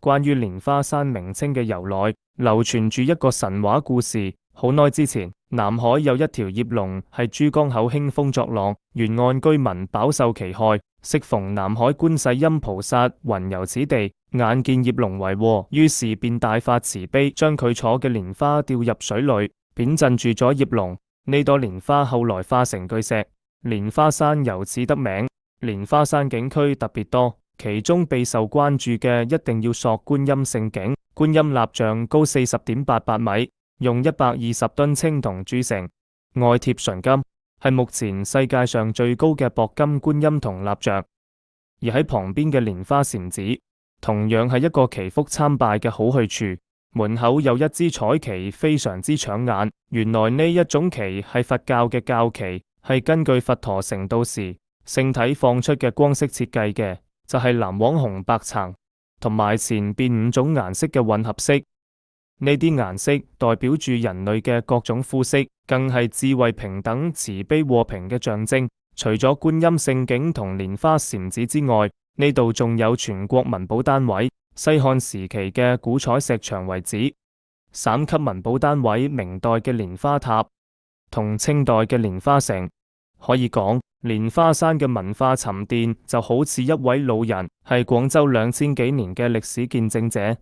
關於蓮花山名稱嘅由來，流傳住一個神話故事。好耐之前，南海有一條葉龍喺珠江口興風作浪，沿岸居民飽受其害。適逢南海觀世音菩薩雲遊此地，眼見葉龍為禍，於是便大發慈悲，將佢坐嘅蓮花掉入水裏，貶鎮住咗葉龍。呢朵蓮花後來化成巨石，蓮花山由此得名。蓮花山景區特別多，其中備受關注嘅一定要索觀音勝景。觀音立像高40.88米，用120噸青銅鑄成，外貼純金，係目前世界上最高嘅鉑金觀音銅立像。而喺旁邊嘅蓮花禪寺，同樣係一個祈福參拜嘅好去處。門口有一支彩旗，非常之搶眼。原來呢一種旗係佛教嘅教旗，係根據佛陀成道時聖體放出嘅光色設計嘅，就係藍黃紅白橙同埋前邊5種顏色嘅混合色。呢啲顏色代表住人類嘅各種膚色，更係智慧平等、慈悲和平嘅象徵。除咗觀音勝景同蓮花禪寺之外，呢度仲有全國文保單位西漢時期嘅古彩石牆遺址、省級文保單位明代嘅蓮花塔同清代嘅蓮花城。可以講，蓮花山嘅文化沉澱就好似一位老人，係廣州2000幾年嘅歷史見證者。